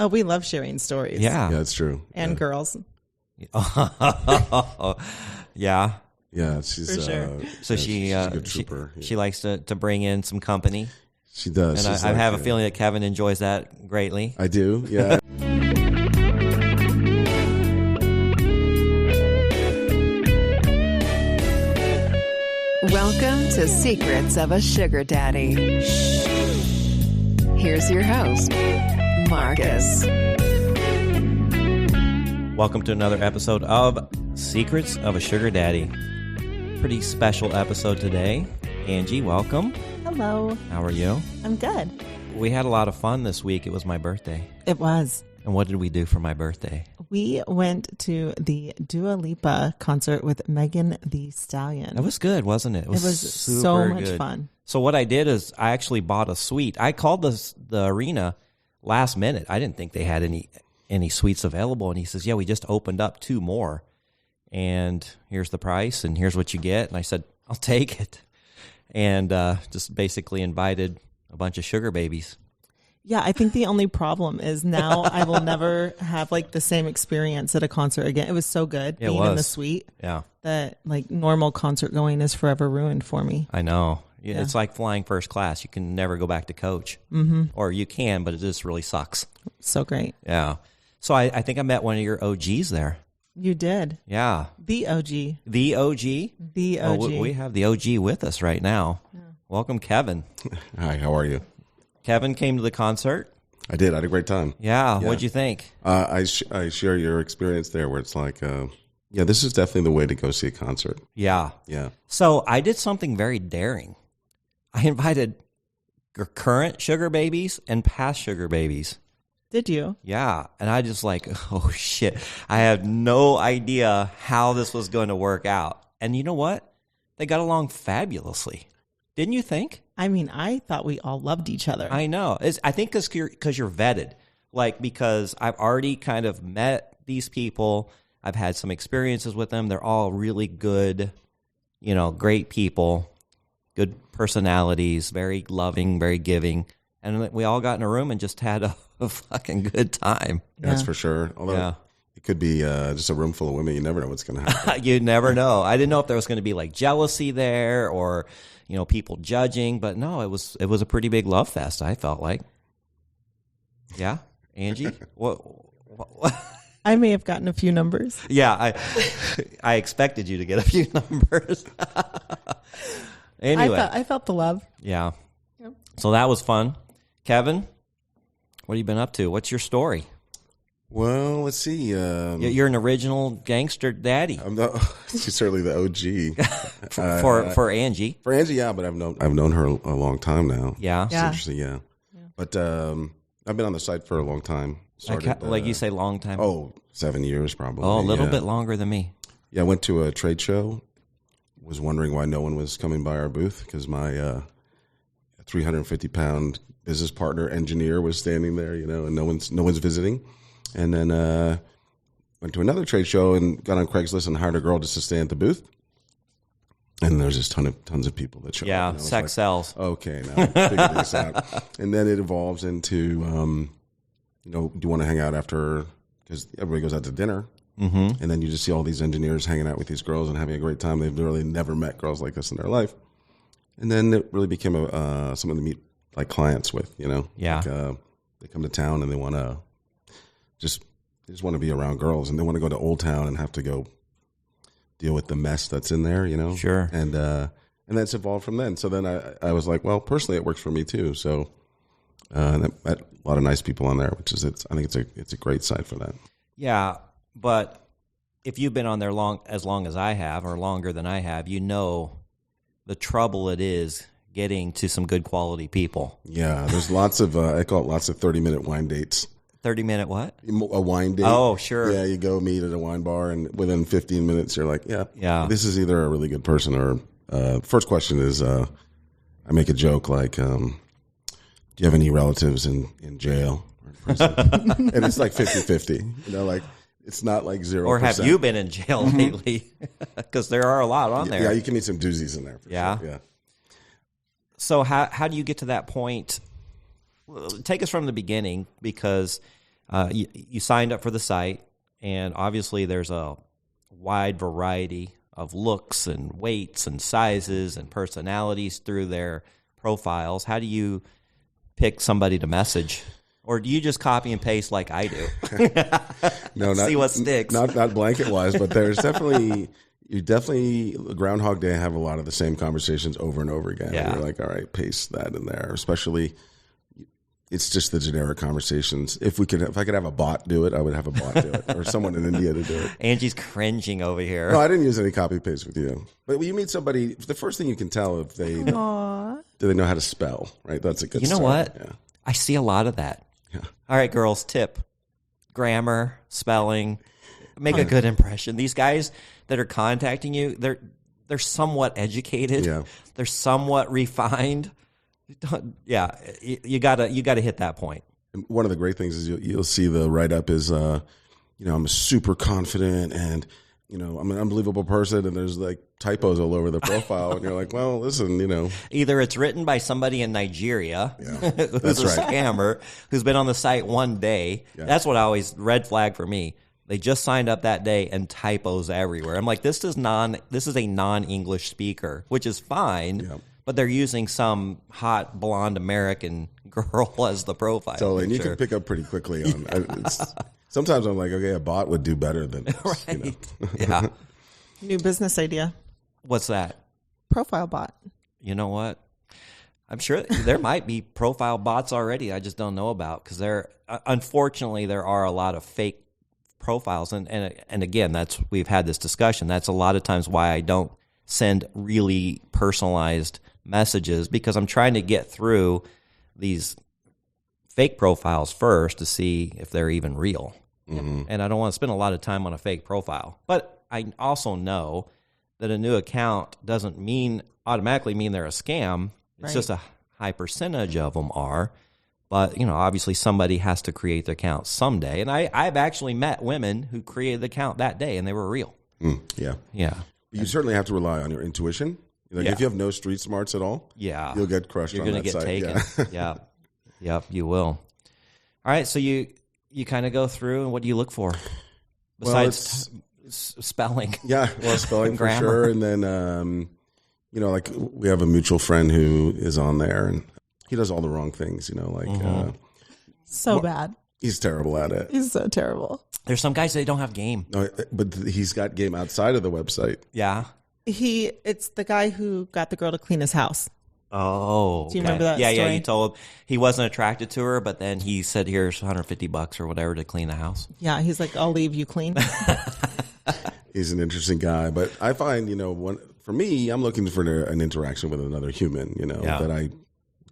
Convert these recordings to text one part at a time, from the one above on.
Oh, we love sharing stories. Yeah. Yeah, that's true. And girls. Yeah. Yeah, she's For sure. So she's a good trooper. she likes to bring in some company. She does. And I have a feeling that Kevin enjoys that greatly. I do, yeah. Welcome to Secrets of a Sugar Daddy. Here's your host, Marcus. Welcome to another episode of Secrets of a Sugar Daddy. Pretty special episode today. Angie, welcome. Hello. How are you? I'm good. We had a lot of fun this week. It was my birthday. It was. And what did we do for my birthday? We went to the Dua Lipa concert with Megan Thee Stallion. That was good, wasn't it? It was super so much good. fun. So what I did is I actually bought a suite. I called the arena last minute. I didn't think they had any suites available. And he says, yeah, we just opened up 2 more. And here's the price and here's what you get. And I said, I'll take it. And just basically invited a bunch of sugar babies. Yeah, I think the only problem is now I will never have like the same experience at a concert again. It was so good being in the suite. Yeah. That like normal concert going is forever ruined for me. I know. Yeah. It's like flying first class. You can never go back to coach. Mm-hmm. Or you can, but it just really sucks. So great. Yeah. So I think I met one of your OGs there. You did. Yeah. The OG. The OG? The OG. Oh, we have the OG with us right now. Yeah. Welcome, Kevin. Hi, how are you? Kevin came to the concert. I did. I had a great time. Yeah. What'd you think? I share your experience there where it's like, yeah, this is definitely the way to go see a concert. Yeah. Yeah. So I did something very daring. I invited current sugar babies and past sugar babies. Did you? Yeah. And I just like, oh, shit. I had no idea how this was going to work out. And you know what? They got along fabulously. Didn't you think? I mean, I thought we all loved each other. I know. I think because you're vetted. Like, because I've already kind of met these people. I've had some experiences with them. They're all really good, great people, good personalities, very loving, very giving. And we all got in a room and just had a fucking good time. Yeah. That's for sure. Although it could be just a room full of women. You never know what's going to happen. You never know. I didn't know if there was going to be like jealousy there or, people judging. But no, it was a pretty big love fest, I felt like. Yeah. Angie? what? I may have gotten a few numbers. Yeah, I expected you to get a few numbers. Anyway. I felt the love. Yeah. Yep. So that was fun. Kevin, what have you been up to? What's your story? Well, let's see. You're an original gangster daddy. She's certainly the OG. for Angie. For Angie, yeah, but I've known her a long time now. Yeah. It's interesting, yeah. But I've been on the site for a long time. Started, like you say, long time. 7 years probably. Oh, a little bit longer than me. Yeah, I went to a trade show. Was wondering why no one was coming by our booth because my 350-pound business partner engineer was standing there, and no one's visiting. And then went to another trade show and got on Craigslist and hired a girl just to stand at the booth. And there's just tons of people that show up. Yeah, sex sells. Okay, now figure this out. And then it evolves into, do you want to hang out after? Because everybody goes out to dinner. Mm-hmm. And then you just see all these engineers hanging out with these girls and having a great time. They've really never met girls like this in their life. And then it really became something to meet like clients with, Yeah. Like, they come to town and they want to they just want to be around girls and they want to go to Old Town and have to go deal with the mess that's in there, Sure. And that's evolved from then. So then I was like, well, personally, it works for me too. So I met a lot of nice people on there, which is I think it's a great site for that. Yeah, but if you've been on there as long as I have, or longer than I have, the trouble it is getting to some good quality people. Yeah, there's lots of I call it lots of 30-minute wine dates. 30-minute what? A wine date. Oh, sure. Yeah, you go meet at a wine bar, and within 15 minutes, you're like, yeah. This is either a really good person or. First question is, I make a joke like, do you have any relatives in jail or in prison? And it's like 50-50. Like it's not like 0%. Or have you been in jail lately? Because there are a lot on there. Yeah, you can meet some doozies in there. For sure. Yeah. So how do you get to that point? Take us from the beginning, because You signed up for the site, and obviously there's a wide variety of looks and weights and sizes and personalities through their profiles. How do you pick somebody to message? Or do you just copy and paste like I do? No, See what sticks. Not blanket wise, but there's definitely Groundhog Day. I have a lot of the same conversations over and over again. Yeah. You're like, all right, paste that in there. Especially, it's just the generic conversations. If I could have a bot do it, I would have a bot do it, or someone in India to do it. Angie's cringing over here. No, I didn't use any copy paste with you. But when you meet somebody, the first thing you can tell if they do they know how to spell, right? That's a good. You know start. what? Yeah. I see a lot of that. Yeah. All right, girls, tip. Grammar, spelling, make a good impression. These guys that are contacting you, they're somewhat educated. Yeah. They're somewhat refined. Yeah, you gotta hit that point. And one of the great things is you'll see the write-up is, I'm super confident and, I'm an unbelievable person, and there's like typos all over the profile, and you're like, well, listen, Either it's written by somebody in Nigeria who's that's a right. scammer who's been on the site one day. Yeah. That's what I always red flag for me. They just signed up that day and typos everywhere. I'm like, this is a non-English speaker, which is fine. Yeah. But they're using some hot blonde American girl as the profile. Totally, and you picture. can pick up pretty quickly on. Sometimes I'm like, okay, a bot would do better than this. Right. Yeah. New business idea. What's that? Profile bot. You know what? I'm sure there might be profile bots already. I just don't know about, because unfortunately there are a lot of fake profiles, and again, we've had this discussion. That's a lot of times why I don't send really personalized messages, because I'm trying to get through these fake profiles first to see if they're even real. Mm-hmm. And I don't want to spend a lot of time on a fake profile. But I also know that a new account doesn't automatically mean they're a scam. It's just a high percentage of them are. But, obviously somebody has to create the account someday. And I've actually met women who created the account that day, and they were real. Yeah. Yeah. You certainly have to rely on your intuition. If you have no street smarts at all, you'll get crushed You're on gonna that site. Taken. Yeah. Yep, you will. All right, so you kind of go through, and what do you look for besides spelling? Yeah, well, spelling for grammar. sure. And then, we have a mutual friend who is on there, and he does all the wrong things, So bad. He's terrible at it. He's so terrible. There's some guys that don't have game. No, but he's got game outside of the website. Yeah. It's the guy who got the girl to clean his house. Oh, do you remember that Yeah, story? yeah. You told he wasn't attracted to her, but then he said, "Here's $150 or whatever to clean the house." Yeah, he's like, "I'll leave you clean." He's an interesting guy, but I find for me, I'm looking for an interaction with another human.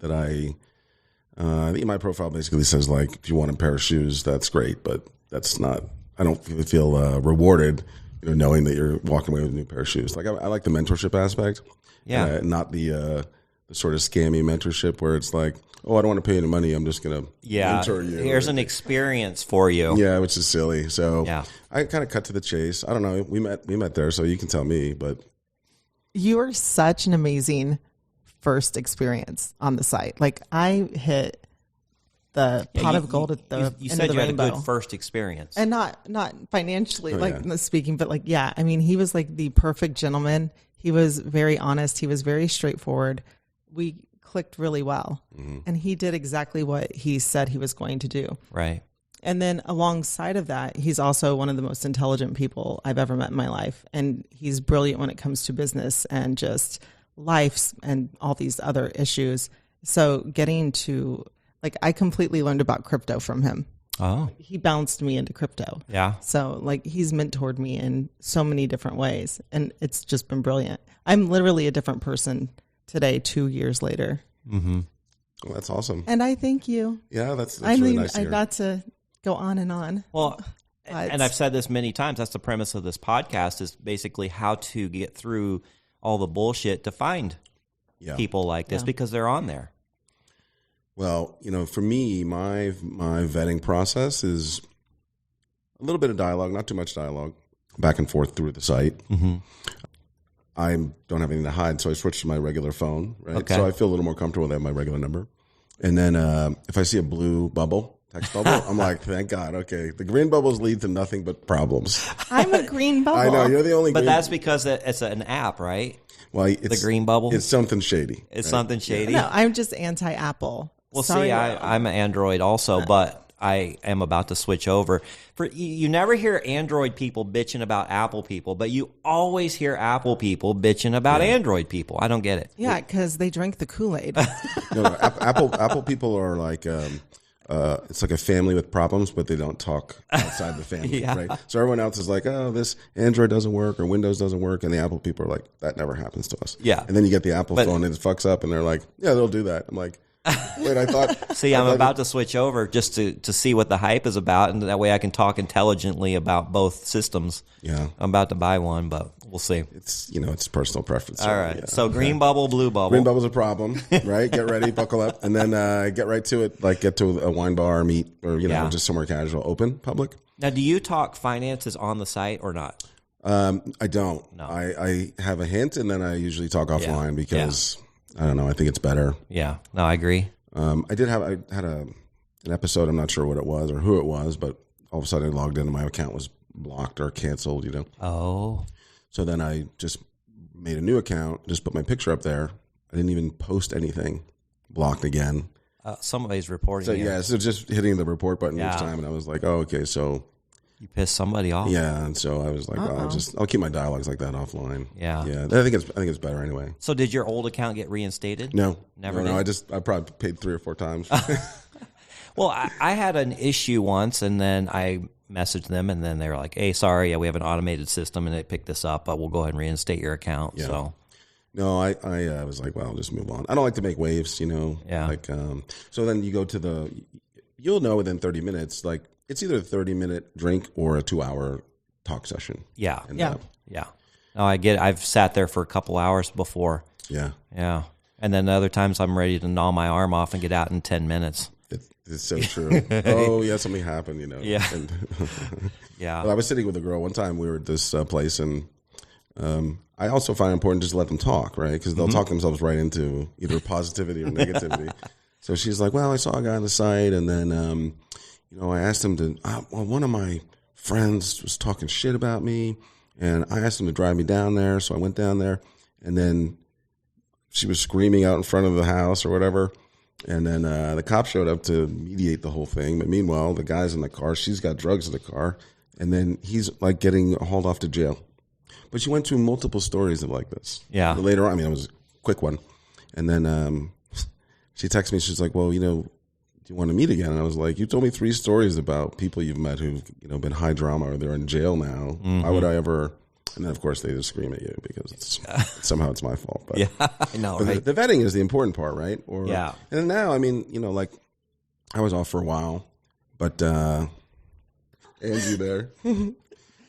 That I think my profile basically says, like, if you want a pair of shoes, that's great, but that's not. I don't feel rewarded, knowing that you're walking away with a new pair of shoes. Like I like the mentorship aspect, not the sort of scammy mentorship where it's like, oh, I don't want to pay any money, I'm just going to mentor you. Here's an experience for you. Yeah, which is silly. So I kind of cut to the chase. I don't know. We met there, so you can tell me, but you are such an amazing first experience on the site. Like, I hit the pot of gold at the you end said of the you rainbow. had a good first experience, and not financially speaking, but I mean, he was like the perfect gentleman. He was very honest. He was very straightforward. We clicked really well, and he did exactly what he said he was going to do. Right. And then alongside of that, he's also one of the most intelligent people I've ever met in my life, and he's brilliant when it comes to business and just life and all these other issues. So getting to I completely learned about crypto from him. Oh. He bounced me into crypto. Yeah. So he's mentored me in so many different ways, and it's just been brilliant. I'm literally a different person today, 2 years later. Mm-hmm. Well, that's awesome. And I thank you. Yeah, that's really nice to hear. Not to go on and on. Well, and I've said this many times, that's the premise of this podcast, is basically how to get through all the bullshit to find people like this, because they're on there. Well, for me, my vetting process is a little bit of dialogue, not too much dialogue, back and forth through the site. Mm-hmm. I don't have anything to hide, so I switched to my regular phone, right? Okay. So I feel a little more comfortable with my regular number. And then if I see a blue bubble text bubble. I'm like, thank God. Okay, the green bubbles lead to nothing but problems. I'm a green bubble. I know you're the only. But green... that's because it's an app, right? Well, it's the green bubble. It's something shady. It's something shady. No, I'm just anti-Apple. Well, Sorry, see, I'm an Android also, but I am about to switch over. You never hear Android people bitching about Apple people, but you always hear Apple people bitching about Android people. I don't get it. Yeah, because they drink the Kool-Aid. No, Apple people are like it's like a family with problems, but they don't talk outside the family, right? So everyone else is like, oh, this Android doesn't work or Windows doesn't work, and the Apple people are like, that never happens to us. Yeah. And then you get the Apple phone and it fucks up, and they're like, yeah, they'll do that. I'm like, wait, I thought. See, I'm about to switch over just to see what the hype is about, and that way I can talk intelligently about both systems. Yeah. I'm about to buy one, but we'll see. It's it's personal preference. All right. So green bubble, blue bubble. Green bubble's a problem, right? Get ready, buckle up, and then get right to it. Like get to a wine bar, meet, or just somewhere casual, open, public. Now, do you talk finances on the site or not? I don't. No. I have a hint, and then I usually talk offline because I don't know. I think it's better. Yeah. No, I agree. I had an episode. I'm not sure what it was or who it was, but all of a sudden I logged in and my account was blocked or canceled. Oh. So then I just made a new account. Just put my picture up there. I didn't even post anything. Blocked again. Somebody's reporting. So so just hitting the report button each time, and I was like, oh, okay, so. You pissed somebody off. Yeah, and so I was like, I'll keep my dialogues like that offline. Yeah. I think it's better anyway. So did your old account get reinstated? No, never. No, I probably paid 3 or 4 times. Well, I had an issue once, and then I messaged them, and then they were like, "Hey, sorry, we have an automated system, and they picked this up, but we'll go ahead and reinstate your account." Yeah. So. No, I was like, well, I'll just move on. I don't like to make waves, Yeah. Like, so then you go to you'll know within 30 minutes, like. It's either a 30-minute drink or a 2-hour talk session. Yeah. And, yeah. No, I get it. I've sat there for a couple hours before. Yeah. Yeah. And then other times I'm ready to gnaw my arm off and get out in 10 minutes. It's so true. Oh, yeah, something happened, Yeah. And yeah. Well, I was sitting with a girl one time. We were at this place, and I also find it important just to let them talk, right? Because they'll talk themselves right into either positivity or negativity. So she's like, well, I saw a guy on the site, and then... I asked him to, one of my friends was talking shit about me, and I asked him to drive me down there, so I went down there, and then she was screaming out in front of the house or whatever, and then the cop showed up to mediate the whole thing, but meanwhile, the guy's in the car, she's got drugs in the car, and then he's like getting hauled off to jail. But she went through multiple stories of like this. Yeah. But later on, it was a quick one, and then she texted me, she's like, well, do you want to meet again? And I was like, you told me 3 stories about people you've met who've been high drama or they're in jail now. Mm-hmm. Why would I ever? And then of course they just scream at you because somehow it's my fault. But, yeah, I know. But right? the vetting is the important part, right? Yeah. And now, I mean, like I was off for a while, but Angie there,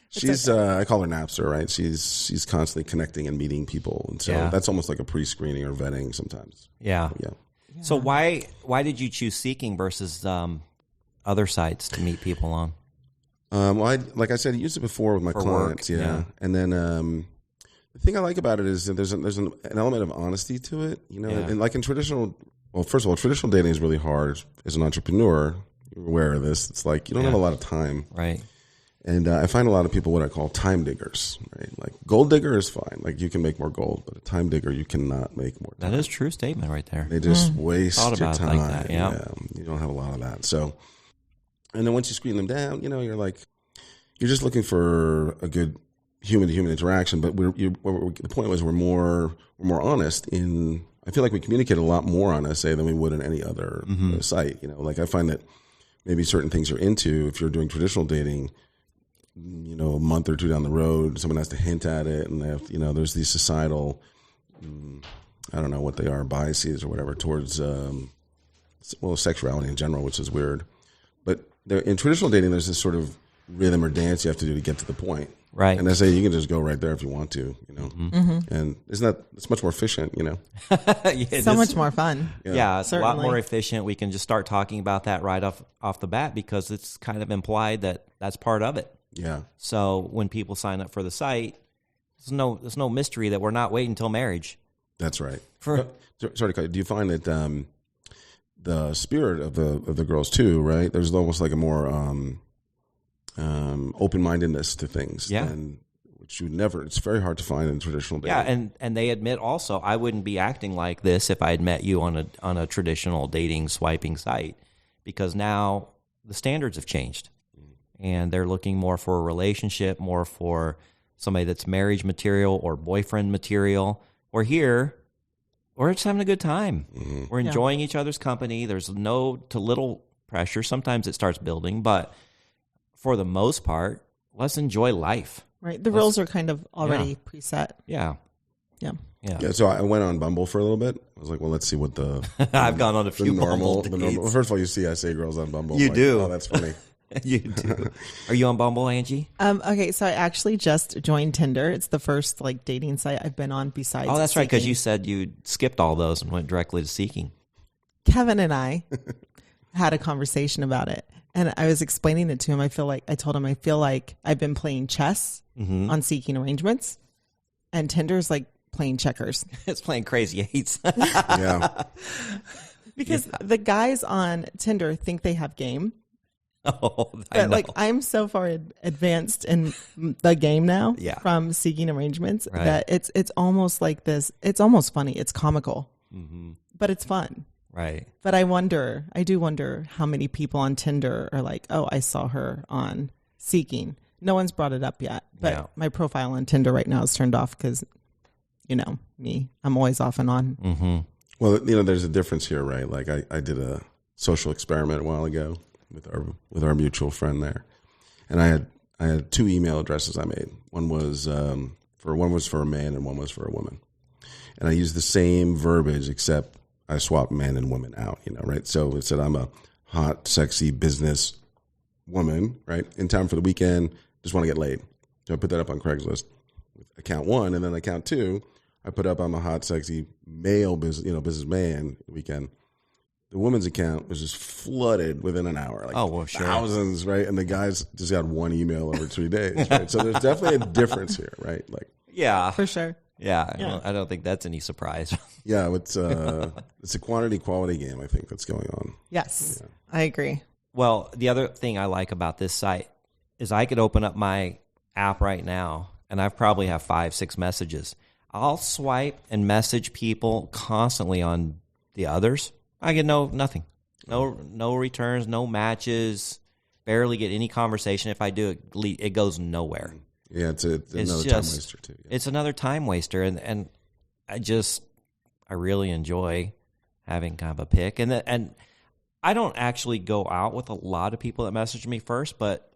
she's I call her Napster, right? She's constantly connecting and meeting people, and so that's almost like a pre-screening or vetting sometimes. Yeah. Yeah. So why did you choose Seeking versus other sites to meet people on? Well, like I said, I used it before with my clients, yeah. And then the thing I like about it is that there's an element of honesty to it, And like in traditional, well, first of all, traditional dating is really hard as an entrepreneur. You're aware of this. It's like you don't have a lot of time, right? And I find a lot of people what I call time diggers, right? Like gold digger is fine. Like you can make more gold, but a time digger, you cannot make more time. That is a true statement right there. They just waste your time. Like that, yeah. You don't have a lot of that. So, and then once you screen them down, you're like, you're just looking for a good human-to-human interaction. But the point was we're more honest in, I feel like we communicate a lot more on SA than we would in any other site. Like I find that maybe certain things you're into, if you're doing traditional dating, a month or 2 down the road, someone has to hint at it, and they have, there's these societal, I don't know what they are, biases or whatever towards, sexuality in general, which is weird. But in traditional dating, there's this sort of rhythm or dance you have to do to get to the point. Right. And I say you can just go right there if you want to, And it's much more efficient, So much more fun. Yeah, it's Certainly. a lot more efficient. We can just start talking about that right off the bat because it's kind of implied that that's part of it. Yeah. So when people sign up for the site, there's no mystery that we're not waiting until marriage. That's right. Sorry to cut you. Do you find that the spirit of the girls too, right? There's almost like a more open-mindedness to things. Yeah. And which you never, it's very hard to find in traditional dating. Yeah, and they admit also, I wouldn't be acting like this if I had met you on a traditional dating swiping site, because now the standards have changed, and they're looking more for a relationship, more for somebody that's marriage material or boyfriend material. Or here, we're just having a good time. Mm-hmm. We're enjoying each other's company. There's no to little pressure. Sometimes it starts building, but for the most part, let's enjoy life. Right. The rules are kind of already preset. Yeah. Yeah. Yeah, so I went on Bumble for a little bit. I was like, well, let's see what the I've gone on a few normal. Bumble dates. Well, first of all, you see I say girls on Bumble. You I'm like, do. Oh, that's funny. You do. Are you on Bumble, Angie? Okay, so I actually just joined Tinder. It's the first like dating site I've been on besides. Oh, that's right, because Seeking. you said you skipped all those and went directly to Seeking. Kevin and I had a conversation about it, and I was explaining it to him. I told him I feel like I've been playing chess on Seeking Arrangements, and Tinder's like playing checkers. It's playing Crazy Eights. Yeah. Because the guys on Tinder think they have game. Oh, I But know. like I'm so far advanced in the game now Yeah. from Seeking Arrangements Right. that it's almost like this. It's almost funny. It's comical, but it's fun. Right. But I do wonder how many people on Tinder are like, oh, I saw her on Seeking. No one's brought it up yet, but Yeah. my profile on Tinder right now is turned off because, you know, me, I'm always off and on. Mm-hmm. Well, there's a difference here, right? Like I did a social experiment a while ago with our mutual friend there, and I had two email addresses I made. One was for a man and one was for a woman, and I used the same verbiage except I swapped man and woman out. Right? So it said I'm a hot, sexy business woman, right? In time for the weekend, just want to get laid. So I put that up on Craigslist with account one, and then account two, I put up I'm a hot, sexy male businessman weekend. The woman's account was just flooded within an hour, like Oh, well, sure. thousands, right? And the guys just got one email over 3 days, right? So there's definitely a difference here, right? Like, Yeah. For sure. Yeah. I don't think that's any surprise. yeah, it's a quantity quality game, I think, that's going on. Yes, I agree. Well, the other thing I like about this site is I could open up my app right now, and I probably have 5-6 messages. I'll swipe and message people constantly on the others. I get nothing. No returns, no matches, barely get any conversation. If I do, it goes nowhere. Yeah, it's another time waster too. Yeah. It's another time waster, and I really enjoy having kind of a pick. And I don't actually go out with a lot of people that message me first, but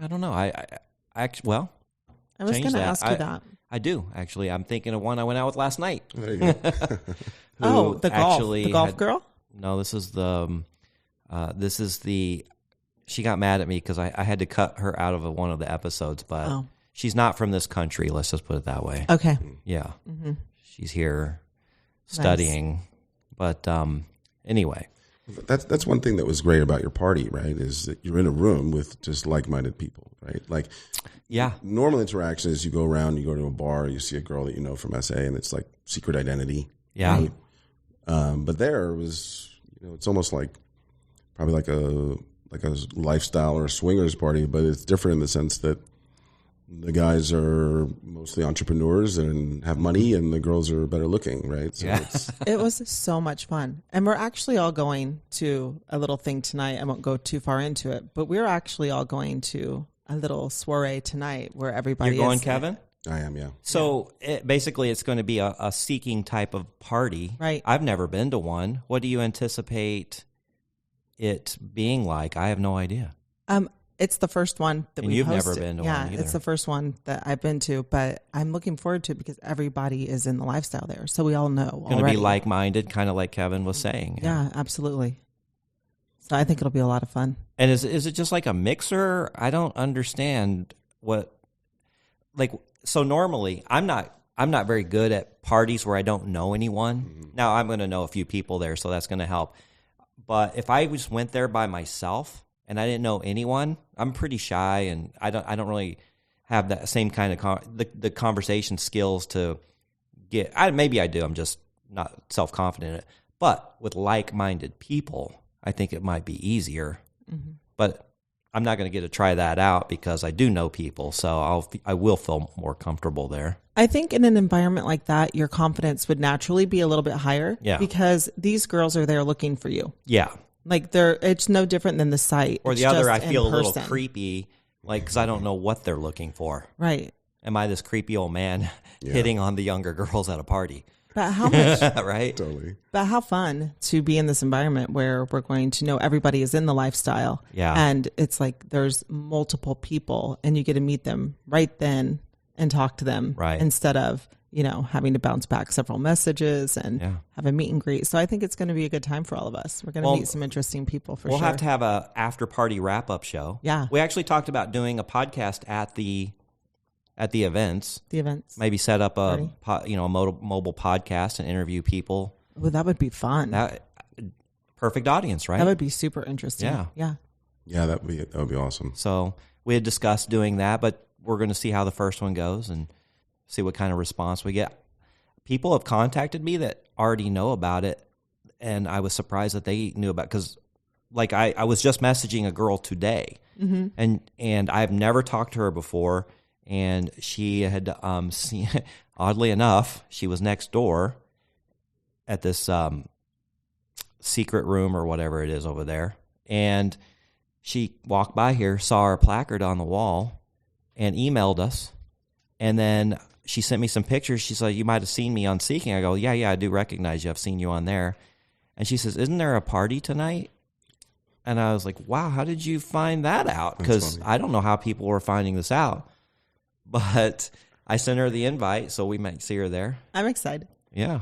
I don't know. I was going to ask you that. I do, actually. I'm thinking of one I went out with last night. There you go. Oh, the golf girl? No, this is she got mad at me because I had to cut her out of one of the episodes, but she's not from this country. Let's just put it that way. Okay. Yeah. Mm-hmm. She's here studying. Nice. But anyway. That's one thing that was great about your party, right? Is that you're in a room with just like-minded people, right? Like, yeah. Normal interaction is you go around, you go to a bar, you see a girl that you know from SA, and it's like secret identity. Yeah. Right? But there was, it's almost like probably like a lifestyle or a swingers party, but it's different in the sense that the guys are mostly entrepreneurs and have money, and the girls are better looking, right? So yeah. It was so much fun. And we're actually all going to a little thing tonight. I won't go too far into it, but we're actually all going to a little soiree tonight where everybody You're going, is. Kevin? I am, yeah. So basically it's going to be a Seeking type of party. Right. I've never been to one. What do you anticipate it being like? I have no idea. It's the first one that And we've you've hosted. never been to one either. It's the first one that I've been to, but I'm looking forward to it because everybody is in the lifestyle there. So we all know Going to already. be like-minded, kind of like Kevin was saying. Yeah, absolutely. So I think it'll be a lot of fun. And is it just like a mixer? I don't understand so normally I'm not very good at parties where I don't know anyone. Mm-hmm. Now I'm going to know a few people there, so that's going to help. But if I just went there by myself and I didn't know anyone, I'm pretty shy, and I don't really have that same kind of the conversation skills to get. Maybe I do. I'm just not self-confident in it. But with like-minded people, I think it might be easier. But I'm not going to get to try that out because I do know people, so I will feel more comfortable there. I think in an environment like that, your confidence would naturally be a little bit higher. Yeah. Because these girls are there looking for you. Yeah. Like it's no different than the site. Or It's the other, just I feel in a little person. creepy, like, because I don't know what they're looking for. Right. Am I this creepy old man hitting on the younger girls at a party? But how much? Right? Totally. But how fun to be in this environment where we're going to know everybody is in the lifestyle. Yeah. And it's like there's multiple people and you get to meet them right then and talk to them. Right. Instead of, having to bounce back several messages and have a meet and greet. So I think it's going to be a good time for all of us. We're going to meet some interesting people for We'll sure. have to have a after party wrap up show. Yeah. We actually talked about doing a podcast at the events. The events. Maybe set up a mobile podcast and interview people. Well, that would be fun. Perfect audience, right? That would be super interesting. Yeah. Yeah. Yeah, that would be awesome. So we had discussed doing that, but we're going to see how the first one goes and see what kind of response we get. People have contacted me that already know about it, and I was surprised that they knew about it because, like, I was just messaging a girl today, and I've never talked to her before, and she had seen, oddly enough, she was next door at this secret room or whatever it is over there, and she walked by here, saw our placard on the wall, and emailed us, and then she sent me some pictures. She said, "You might have seen me on Seeking." I go, yeah, I do recognize you. I've seen you on there. And she says, "Isn't there a party tonight?" And I was like, wow, how did you find that out? Because I don't know how people were finding this out. But I sent her the invite, so we might see her there. I'm excited. Yeah.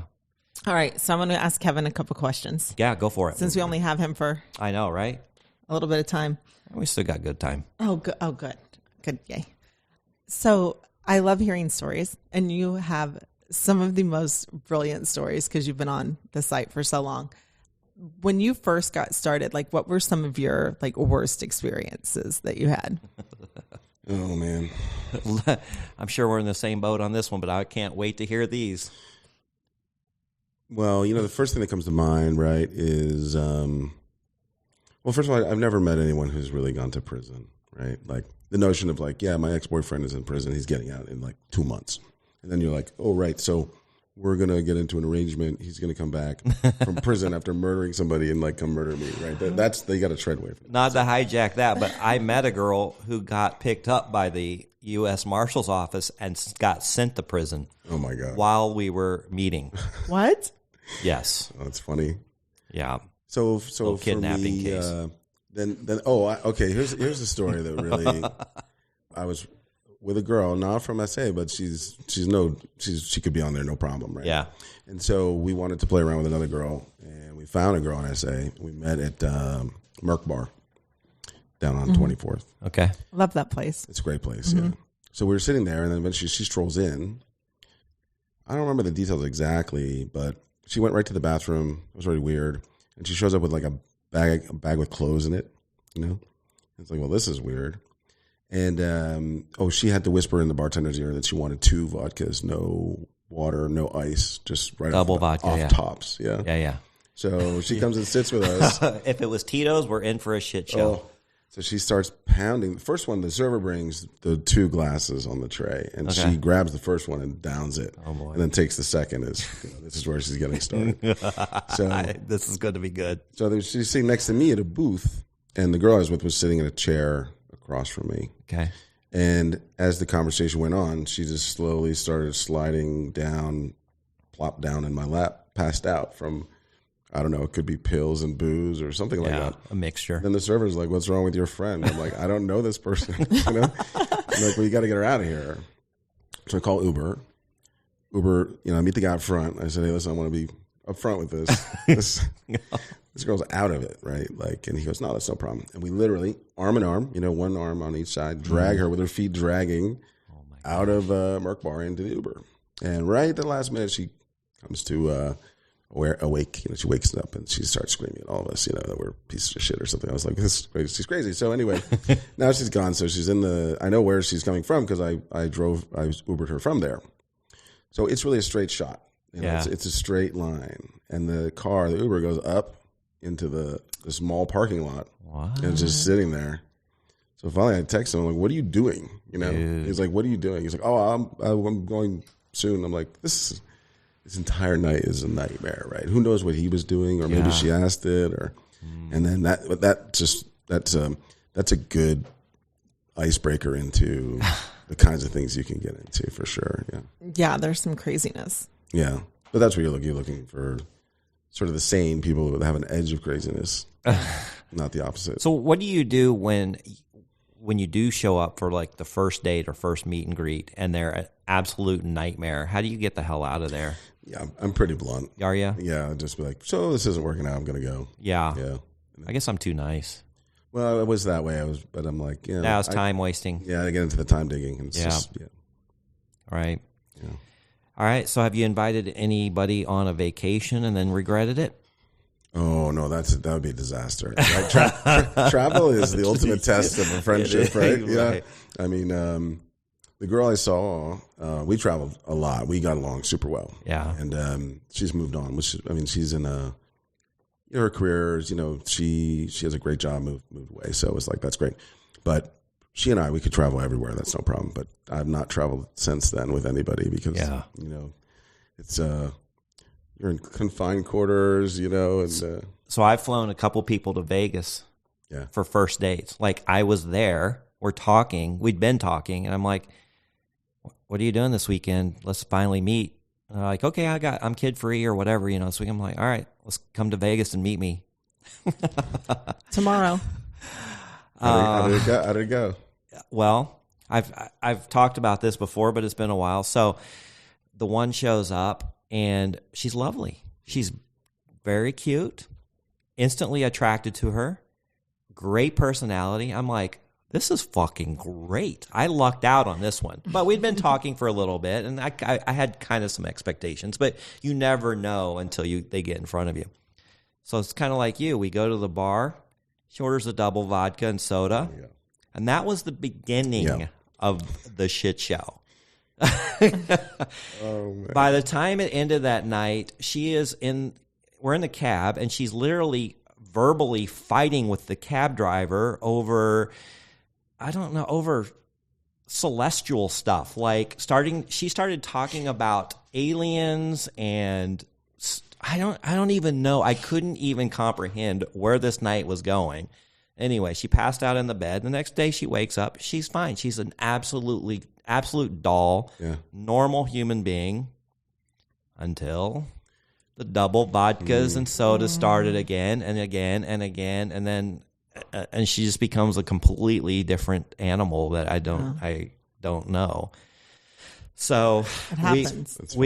All right. So I'm going to ask Kevin a couple questions. Yeah, go for it. Since we only have him for I know, right? a little bit of time. We still got good time. Oh, good. Oh, good. Good. Yay. So I love hearing stories, and you have some of the most brilliant stories because you've been on the site for so long. When you first got started, like, what were some of your worst experiences that you had? Oh, man. I'm sure we're in the same boat on this one, but I can't wait to hear these. Well, the first thing that comes to mind, right, is, first of all, I've never met anyone who's really gone to prison, right? Like, the notion of my ex-boyfriend is in prison, he's getting out in 2 months. And then you're like, oh, right, so we're going to get into an arrangement. He's going to come back from prison after murdering somebody and come murder me, right? They got to tread away from that. Not to hijack that, but I met a girl who got picked up by the U.S. Marshal's office and got sent to prison. Oh, my God. While we were meeting. What? Yes. Oh, that's funny. Yeah. So Little for kidnapping me, case. Okay. Here's the story that really. I was with a girl, not from SA, but she could be on there, no problem, right? Yeah. And so we wanted to play around with another girl, and we found a girl in SA. We met at Merc Bar down on 24th. Okay. Love that place. It's a great place, yeah. So we were sitting there, and then eventually she strolls in. I don't remember the details exactly, but she went right to the bathroom. It was really weird. And she shows up with a bag with clothes in it, It's like, well, this is weird. And, she had to whisper in the bartender's ear that she wanted 2 vodkas, no water, no ice, just right Double off, vodka, off yeah. tops. Yeah. Yeah. So she comes and sits with us. If it was Tito's, we're in for a shit show. Oh. So she starts pounding. The first one, the server brings the 2 glasses on the tray, and she grabs the first one and downs it. Oh, boy. And then takes the second. This is where she's getting started. So This is going to be good. So she's sitting next to me at a booth, and the girl I was with was sitting in a chair across from me. Okay. And as the conversation went on, she just slowly started sliding down, plopped down in my lap, passed out from, I don't know, it could be pills and booze or something like that. A mixture. Then the server's like, "What's wrong with your friend?" I'm like, "I don't know this person." I'm like, "Well, you got to get her out of here." So I call Uber. I meet the guy up front. I said, "Hey, listen, I want to be up front with this. This girl's out of it, right?" And he goes, "No, that's no problem." And we literally, arm in arm, one arm on each side, drag her with her feet dragging out of Merc Bar into the Uber. And right at the last minute, she comes to awake. She wakes up and she starts screaming at all of us, that we're pieces of shit or something. I was like, she's crazy. So anyway, now she's gone. So she's I know where she's coming from because I Ubered her from there. So it's really a straight shot. And Yeah. it's a straight line. And the Uber goes up into the small parking lot. What? And it's just sitting there. So finally I text him, I'm like, what are you doing? You know? Dude. He's like, what are you doing? He's like, oh, I'm going soon. I'm like, this entire night is a nightmare, right? Who knows what he was doing, or maybe she asked it, and then that's a good icebreaker into the kinds of things you can get into for sure. Yeah. Yeah, there's some craziness. Yeah. But that's what you're looking for, sort of the sane people that have an edge of craziness, not the opposite. So what do you do when you do show up for like the first date or first meet and greet and they're an absolute nightmare? How do you get the hell out of there? Yeah, I'm pretty blunt. Are you? Yeah, I'd just be like, so this isn't working out, I'm going to go. Yeah. Yeah. I guess I'm too nice. Well, it was that way. But I'm like, yeah. Now it's time wasting. Yeah, I get into the time digging. And it's just, Right. Yeah. All right. So have you invited anybody on a vacation and then regretted it? Oh no, that would be a disaster. Right? Travel is the ultimate test of a friendship, right? Yeah. Right. I mean, the girl I saw, we traveled a lot. We got along super well. Yeah. And she's moved on. She's in her career. She has a great job. Moved away. So it was like, that's great. But she and we could travel everywhere. That's no problem. But I've not traveled since then with anybody because it's you're in confined quarters, and So I've flown a couple people to Vegas for first dates. Like I was there, we'd been talking, and I'm like, what are you doing this weekend? Let's finally meet. And they're like, okay, I'm kid free or whatever, this week. I'm like, all right, let's come to Vegas and meet me. Tomorrow. how did it go? Well, I've talked about this before, but it's been a while. So the one shows up, and she's lovely. She's very cute, instantly attracted to her, great personality. I'm like, this is fucking great. I lucked out on this one. But we'd been talking for a little bit, and I had kind of some expectations, but you never know until they get in front of you. So it's kind of like you. We go to the bar. She orders a double vodka and soda, and that was the beginning of the shit show. By the time it ended that night, we're in the cab, and she's literally verbally fighting with the cab driver over celestial stuff. Like she started talking about aliens, and I don't even know. I couldn't even comprehend where this night was going. Anyway, she passed out in the bed. The next day she wakes up. She's fine. She's an absolute doll, normal human being, until the double vodkas and sodas started again and again and again, and then she just becomes a completely different animal that I don't know. So it happens.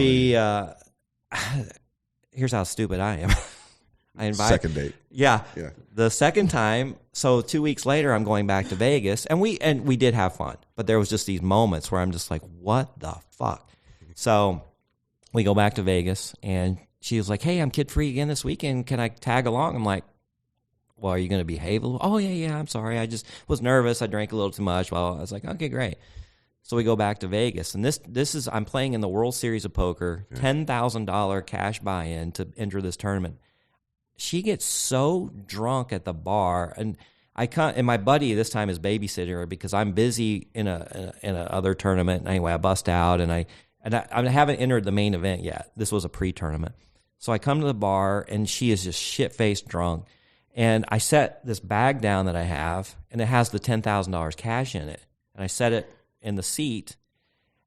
Here's how stupid I am. I invite second date. Yeah. The second time, so 2 weeks later, I'm going back to Vegas, and we did have fun, but there was just these moments where I'm just like, what the fuck? So we go back to Vegas, and she was like, hey, I'm kid free again this weekend. Can I tag along? I'm like, well, are you going to behave a little? Oh, yeah, I'm sorry. I just was nervous. I drank a little too much. Well, I was like, okay, great. So we go back to Vegas, and this is, I'm playing in the World Series of Poker, $10,000 cash buy-in to enter this tournament. She gets so drunk at the bar, and and my buddy this time is babysitting her because I'm busy in a other tournament. Anyway, I bust out, and I haven't entered the main event yet. This was a pre-tournament. So I come to the bar, and she is just shit-faced drunk. And I set this bag down that I have, and it has the $10,000 cash in it. And I set it in the seat,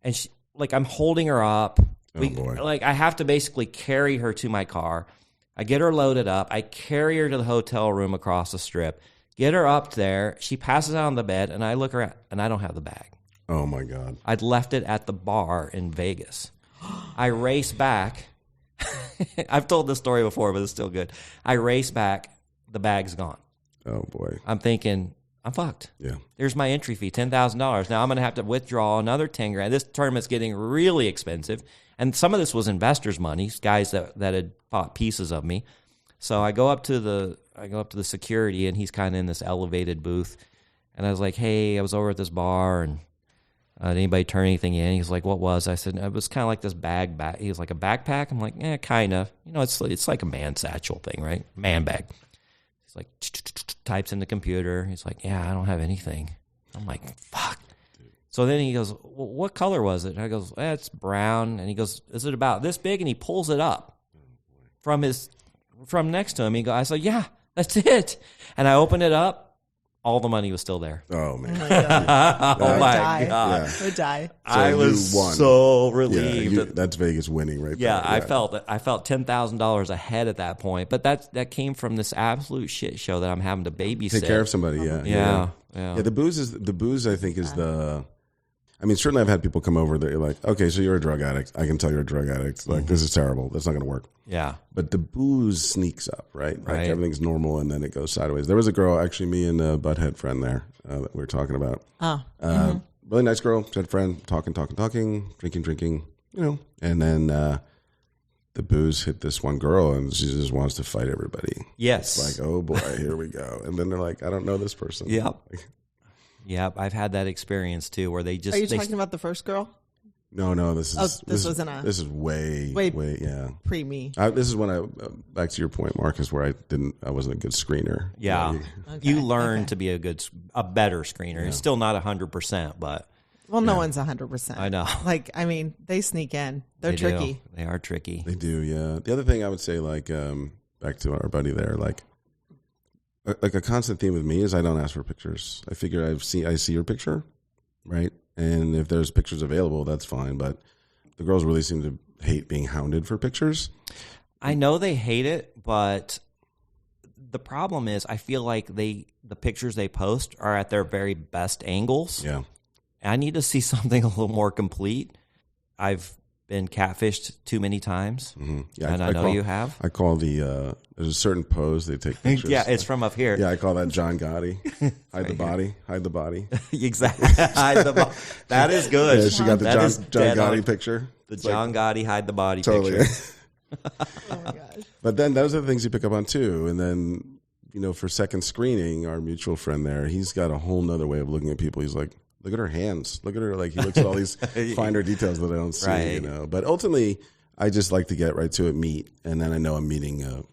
and I'm holding her up. Oh, boy. I have to basically carry her to my car. I get her loaded up. I carry her to the hotel room across the strip, get her up there. She passes out on the bed, and I look around, and I don't have the bag. Oh, my God. I'd left it at the bar in Vegas. I race back. I've told this story before, but it's still good. I race back. The bag's gone. Oh, boy. I'm thinking, I'm fucked. Yeah. There's my entry fee, $10,000. Now I'm going to have to withdraw another $10,000. This tournament's getting really expensive. And some of this was investors' money, guys that had bought pieces of me. So I go up to the security, and he's kind of in this elevated booth. And I was like, hey, I was over at this bar, and Did anybody turn anything in? He's like, what was? I said, it was kind of like this bag. He was like, a backpack? I'm like, kind of. You know, it's like a man satchel thing, right? Man bag. He's like, types in the computer. He's like, yeah, I don't have anything. I'm like, fuck. So then he goes, well, what color was it? And I goes, it's brown. And he goes, is it about this big? And he pulls it up from next to him. I said, yeah, that's it. And I opened it up. All the money was still there. Oh, man. Oh, my God. Yeah. I would die. So I was so relieved. Yeah, that's Vegas winning right there. Yeah, I felt $10,000 ahead at that point. But that came from this absolute shit show that I'm having to babysit. Take care of somebody, yeah. Yeah. The booze, I think, is the... I mean, certainly I've had people come over that you're like, okay, so you're a drug addict. I can tell you're a drug addict. Like, this is terrible. That's not going to work. Yeah. But the booze sneaks up, right? Like, everything's normal, and then it goes sideways. There was a girl, actually, me and a butthead friend there that we were talking about. Really nice girl, said friend, talking, drinking, you know. And then the booze hit this one girl, and she just wants to fight everybody. Yes. It's like, oh, boy, here we go. And then they're like, I don't know this person. Yep. Yep, I've had that experience too, where they just. Are you talking about the first girl? No, this is. This wasn't a. This is way, yeah. Pre me. This is when I back to your point, Marcus, where I wasn't a good screener. Yeah, you learn to be a better screener. Yeah. It's still not 100%, but. Well, no one's 100%. I know. Like, I mean, they sneak in. They're tricky. They are tricky. They do, yeah. The other thing I would say, like, back to our buddy there, like a constant theme with me is I don't ask for pictures. I figure I see your picture, right? And if there's pictures available, that's fine. But the girls really seem to hate being hounded for pictures. I know they hate it, but the problem is I feel like the pictures they post are at their very best angles. Yeah. I need to see something a little more complete. I've been catfished too many times, yeah, and I know you have. I call there's a certain pose they take pictures. Yeah, it's from up here. Yeah, I call that John Gotti. Hide the body. Exactly. Hide the body. That is good. Yeah, she got the John Gotti picture. The John Gotti hide the body totally. picture. Oh my gosh. But then those are the things you pick up on too. And then, for second screening, our mutual friend there, he's got a whole nother way of looking at people. He's like, look at her hands. Look at her. Like, he looks at all these finer details that I don't see, right. But ultimately, I just like to get right to it, meet, and then I know I'm meeting a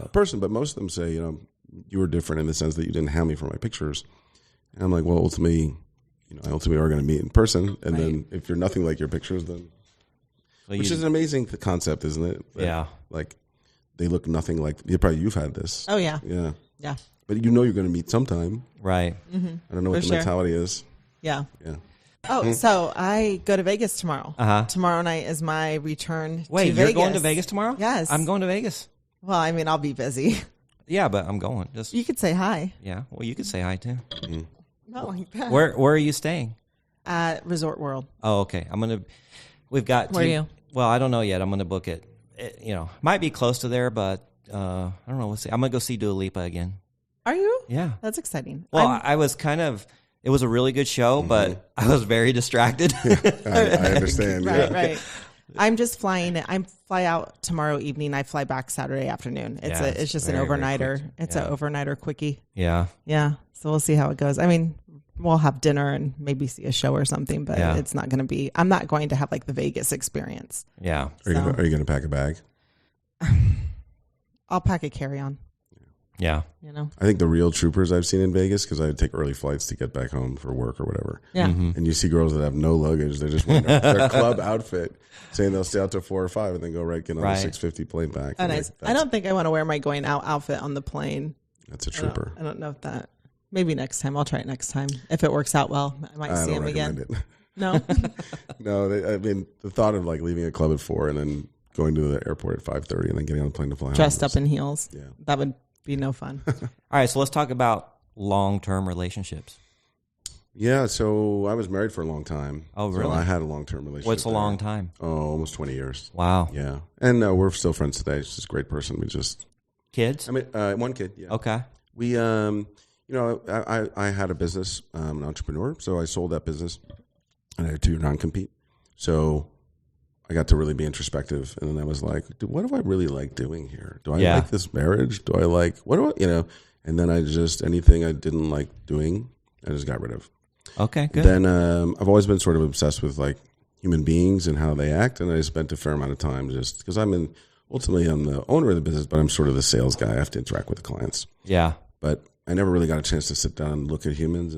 person. But most of them say, you were different in the sense that you didn't hound me for my pictures. And I'm like, well, ultimately, I are going to meet in person. And then if you're nothing like your pictures, then... Which is an amazing concept, isn't it? Yeah. Like, they look nothing like... You've had this. Oh, yeah. Yeah. Yeah. But you're going to meet sometime. Right. Mm-hmm. I don't know what the mentality is. Yeah. Yeah. Oh, so I go to Vegas tomorrow. Uh-huh. Tomorrow night is my return to Wait, Vegas. you're going to Vegas tomorrow? Yes. I'm going to Vegas. Well, I mean, I'll be busy. Yeah, but I'm going. You could say hi. Yeah. Well, you could say hi too. Mm-hmm. Not like that. Where are you staying? At Resort World. Oh, okay. We've got... Where are you? Well, I don't know yet. I'm going to book it. Might be close to there, but I don't know. We'll see. I'm going to go see Dua Lipa again. Are you? Yeah. That's exciting. Well, I was it was a really good show, but I was very distracted. I understand. Right. I'm just flying. I fly out tomorrow evening. I fly back Saturday afternoon. It's just an overnighter. It's an overnighter quickie. Yeah. Yeah. So we'll see how it goes. I mean, we'll have dinner and maybe see a show or something, but it's not going to be, I'm not going to have like the Vegas experience. Yeah. Are you going to pack a bag? I'll pack a carry-on. Yeah. I think the real troopers I've seen in Vegas, because I would take early flights to get back home for work or whatever. Yeah. Mm-hmm. And you see girls that have no luggage. They're just wearing their club outfit, saying they'll stay out till 4 or 5 and then go get on the 6:50 plane back. Oh, nice. I don't think I want to wear my going out outfit on the plane. That's a trooper. I don't know if that. Maybe next time. I'll try it next time. If it works out well, I might see him again. It. No? No. The thought of like leaving a club at 4 and then going to the airport at 5:30 and then getting on the plane to fly home. Dressed up in heels. Yeah. That would be no fun. All right, so let's talk about long-term relationships. Yeah, so I was married for a long time. Oh, really? So I had a long-term relationship. What's a long time? Oh, almost 20 years. Wow. Yeah. And we're still friends today. She's a great person. We just... Kids? I mean, one kid, yeah. Okay. We, I had a business, an entrepreneur, so I sold that business, and I had a 2-year non-compete. So I got to really be introspective, and then I was like, what do I really like doing here? Do I like this marriage? Do I like, and then I just, anything I didn't like doing, I just got rid of. Okay, good. Then I've always been sort of obsessed with like human beings and how they act, and I spent a fair amount of time just because ultimately I'm the owner of the business, but I'm sort of the sales guy. I have to interact with the clients. Yeah. But I never really got a chance to sit down and look at humans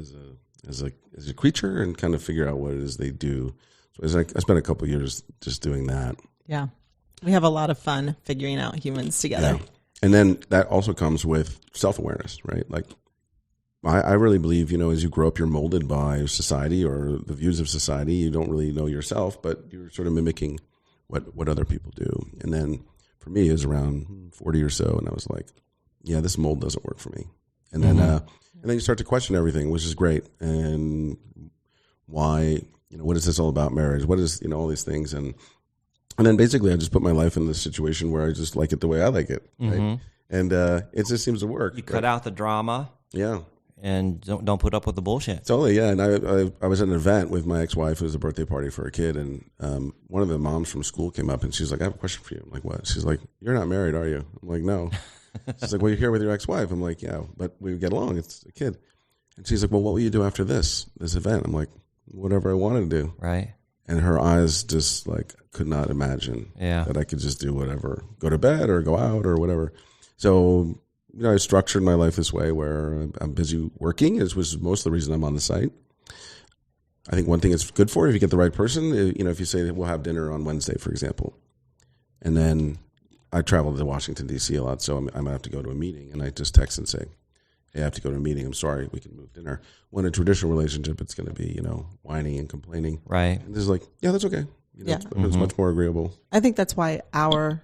as a creature and kind of figure out what it is they do. So I spent a couple of years just doing that. Yeah. We have a lot of fun figuring out humans together. Yeah. And then that also comes with self-awareness, right? Like I really believe, as you grow up, you're molded by society or the views of society. You don't really know yourself, but you're sort of mimicking what other people do. And then for me, it was around 40 or so, and I was like, yeah, this mold doesn't work for me. And then and then you start to question everything, which is great. And why, what is this all about marriage? What is, all these things? And then basically I just put my life in this situation where I just like it the way I like it. Right? And it just seems to work. You cut out the drama. Yeah. And don't put up with the bullshit. Totally, yeah. And I was at an event with my ex-wife. It was a birthday party for a kid, and one of the moms from school came up, and she's like, "I have a question for you." I'm like, "What?" She's like, "You're not married, are you?" I'm like, "No." She's like, "Well, you're here with your ex-wife." I'm like, "Yeah, but we get along. It's a kid." And she's like, "Well, what will you do after this event?" I'm like, "Whatever I wanted to do." Right. And her eyes just like could not imagine that I could just do whatever, go to bed or go out or whatever. So. I structured my life this way where I'm busy working, which was most of the reason I'm on the site. I think one thing it's good for if you get the right person, if you say we'll have dinner on Wednesday, for example, and then I travel to Washington, D.C. a lot, so I might have to go to a meeting, and I just text and say, hey, I have to go to a meeting. I'm sorry, we can move dinner. When a traditional relationship, it's going to be, whining and complaining. Right. And this is like, yeah, that's okay. It's much more agreeable. I think that's why our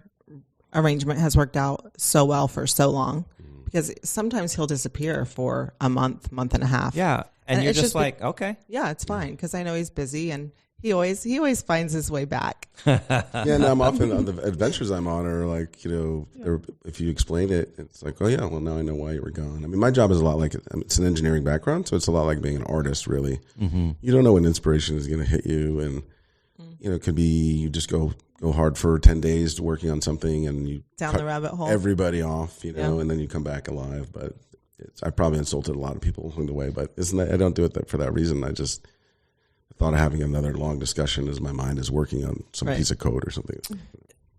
arrangement has worked out so well for so long. Because sometimes he'll disappear for a month and a half. Yeah, and you're just like, okay. Yeah, it's fine because I know he's busy and he always finds his way back. Yeah, and I'm often on the adventures I'm on are like, if you explain it, it's like, oh yeah, well now I know why you were gone. I mean, my job is a lot like it's an engineering background, so it's a lot like being an artist. Really, you don't know when inspiration is going to hit you, and it could be you just go hard for 10 days working on something and you down the rabbit hole, everybody off, and then you come back alive. But I probably insulted a lot of people along the way, but I don't do it for that reason. I just thought of having another long discussion as my mind is working on some piece of code or something.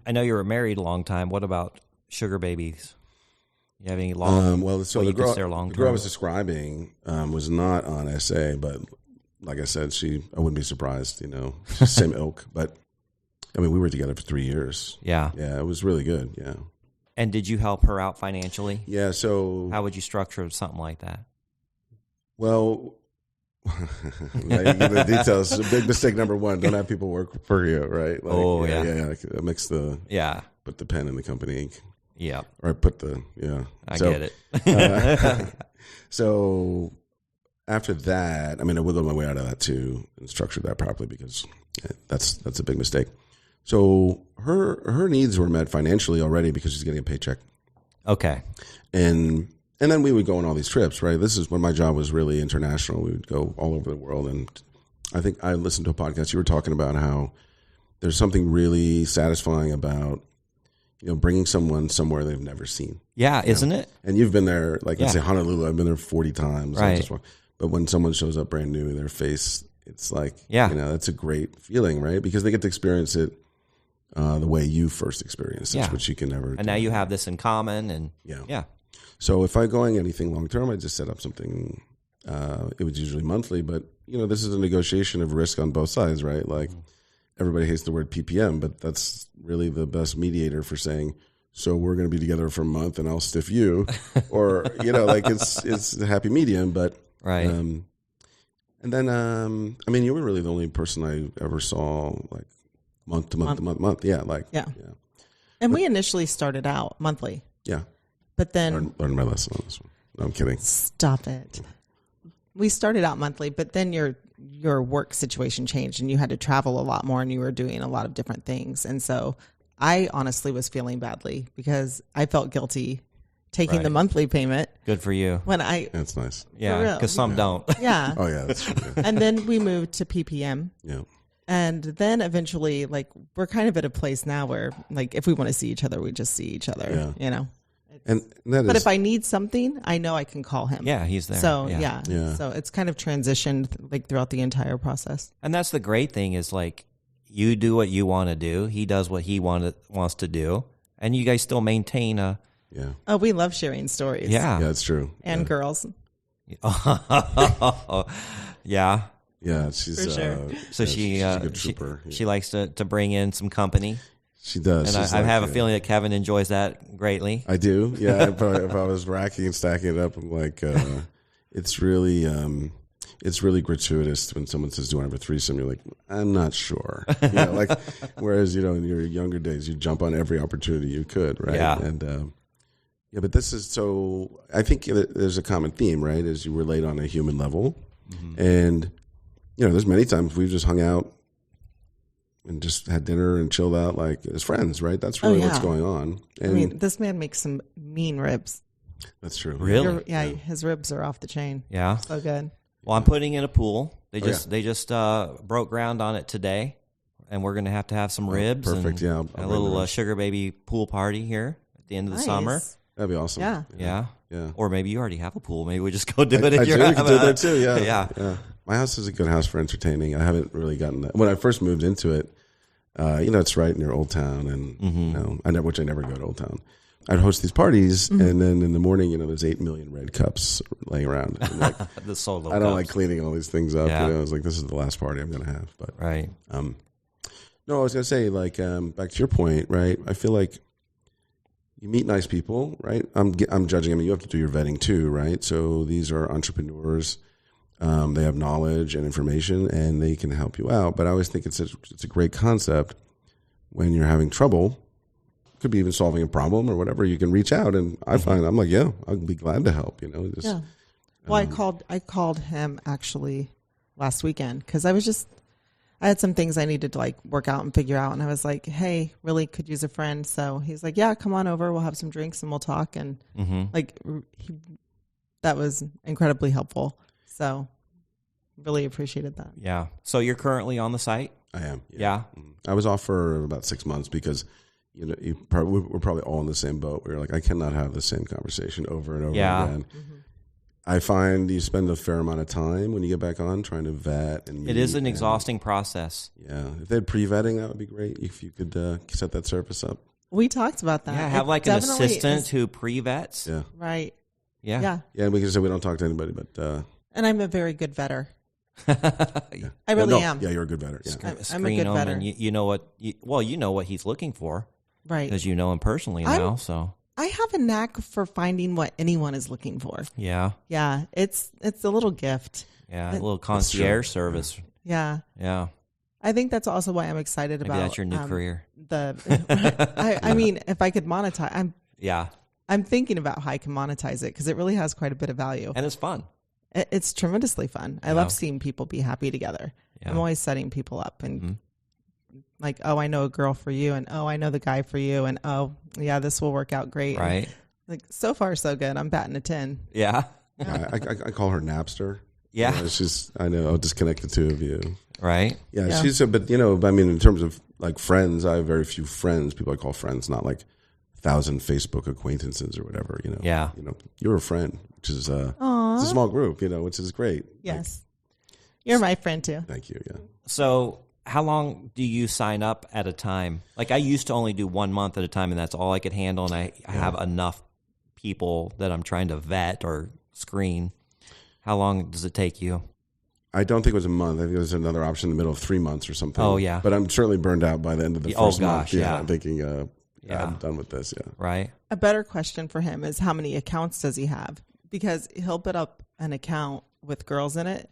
I know you were married a long time. What about sugar babies? You have any long? The girl I was describing was not on SA, but like I said, I wouldn't be surprised. She's same ilk, but. I mean, we were together for 3 years. Yeah. Yeah, it was really good, yeah. And did you help her out financially? Yeah, so... How would you structure something like that? Well, the details. Big mistake number one, don't have people work for you, right? Like, yeah. Mix the... Yeah. Put the pen in the company ink. Yeah. Or put the... Yeah. I get it. So after that, I wiggled my way out of that too and structured that properly because that's a big mistake. So her needs were met financially already because she's getting a paycheck. Okay. And then we would go on all these trips, right? This is when my job was really international. We would go all over the world. And I think I listened to a podcast. You were talking about how there's something really satisfying about, bringing someone somewhere they've never seen. Yeah, isn't it? And you've been there, let's say Honolulu, I've been there 40 times. Right. But when someone shows up brand new, their face, it's like, that's a great feeling, right? Because they get to experience it the way you first experienced it, which you can never. And now you have this in common, and So if I'm going anything long term, I just set up something. It was usually monthly, but this is a negotiation of risk on both sides, right? Like everybody hates the word PPM, but that's really the best mediator for saying. So we're going to be together for a month, and I'll stiff you, or it's a happy medium, but right. And then you were really the only person I ever saw like. Month to month. Yeah. And we initially started out monthly. Yeah. But then... Learned my lesson on this one. No, I'm kidding. Stop it. We started out monthly, but then your work situation changed and you had to travel a lot more and you were doing a lot of different things. And so I honestly was feeling badly because I felt guilty taking the monthly payment. Good for you. That's nice. Yeah, because some don't. Yeah. Oh, yeah, that's true. Yeah. And then we moved to PPM. Yeah. And then eventually, we're kind of at a place now where, if we want to see each other, we just see each other, And that But is, if I need something, I know I can call him. Yeah, he's there. So Yeah. so it's kind of transitioned like throughout the entire process. And that's the great thing is like you do what you want to do. He does what he wants to do. And you guys still maintain a... yeah. Oh, we love sharing stories. Yeah. Yeah, it's true. And girls. Yeah. Yeah, she's For sure. So she's a good trooper. she likes to bring in some company. She does. And I have a feeling that Kevin enjoys that greatly. I do. Yeah, if I was racking and stacking it up, I'm like, it's really gratuitous when someone says, "Do you want to have a threesome?" You're like, "I'm not sure." Like, whereas in your younger days, you jump on every opportunity you could, right? Yeah. And but this is so. I think there's a common theme, right? As you relate on a human level, and there's many times we've just hung out and just had dinner and chilled out like as friends, right? That's really what's going on. And I mean, this man makes some mean ribs. that's true. Really? His ribs are off the chain. Yeah. So good. Well, I'm putting in a pool. They just broke ground on it today, and we're going to have some ribs. Perfect. And Yeah, a little sugar baby pool party here at the end of the summer. That'd be awesome. Yeah. Yeah. Or maybe you already have a pool. Maybe we just go do it I at do. your We house. can do that too. Yeah. Yeah. My house is a good house for entertaining. I haven't really gotten that. When I first moved into it, it's right near Old Town, and I never go to Old Town. I'd host these parties, and then in the morning, there's 8 million red cups laying around. And like, The solo I don't cups. like cleaning all these things up. Yeah. I was like, this is the last party I'm going to have. But Right. no, I was going to say, like, back to your point, right? I feel like you meet nice people, right? I'm judging. I mean, you have to do your vetting too, right? So these are entrepreneurs. They have knowledge and information, and they can help you out. But I always think it's a great concept when you're having trouble. Could be even solving a problem or whatever. You can reach out, and I find I'm like, yeah, I'll be glad to help. Just, Yeah. Well, I called him actually last weekend because I had some things I needed to like work out and figure out, and I was like, hey, really could use a friend. So he's like, yeah, come on over. We'll have some drinks and we'll talk. And that was incredibly helpable. So really appreciated that. Yeah. So you're currently on the site? I am. Yeah. I was off for about 6 months because we're probably all in the same boat. We're like, I cannot have the same conversation over and over again. I find you spend a fair amount of time when you get back on trying to vet and It is an exhausting process. Yeah, if they had pre-vetting, that would be great. If you could set that service up. We talked about that. Yeah, have like an assistant who pre-vets. Yeah, right. Yeah. Yeah. Yeah, we can say we don't talk to anybody, but and I'm a very good vetter. Yeah. I really am. Yeah, you're a good vetter. Yeah. I'm a good vetter. And you know what he's looking for, right? Because you know him personally now. So I have a knack for finding what anyone is looking for. yeah, it's a little gift. Yeah, a little concierge service. Yeah. Yeah. I think that's also why I'm excited Maybe about that's your new career. I mean, if I could monetize, Yeah. I'm thinking about how I can monetize it because it really has quite a bit of value. And it's fun. It's tremendously fun. I love seeing people be happy together. Yeah. I'm always setting people up and like, oh, I know a girl for you, and oh, I know the guy for you, and oh, yeah, this will work out great. Right. And, like, so far so good. I'm batting a 10. Yeah. I call her Napster. Yeah. It's just I know I'll disconnect the two of you. Right. Yeah, she's but I mean, in terms of like friends, I have very few friends. People I call friends, not like 1,000 Facebook acquaintances or whatever. Yeah. You're a friend, which is it's a small group. Which is great. Yes, you're my friend too. Thank you. Yeah. So how long do you sign up at a time? Like I used to only do 1 month at a time, and that's all I could handle. And I have enough people that I'm trying to vet or screen. How long does it take you? I don't think it was a month. I think there's another option in the middle of 3 months or something. Oh, yeah. But I'm certainly burned out by the end of the first month. Yeah. I'm thinking, I'm done with this. Yeah. Right. A better question for him is how many accounts does he have? Because he'll put up an account with girls in it,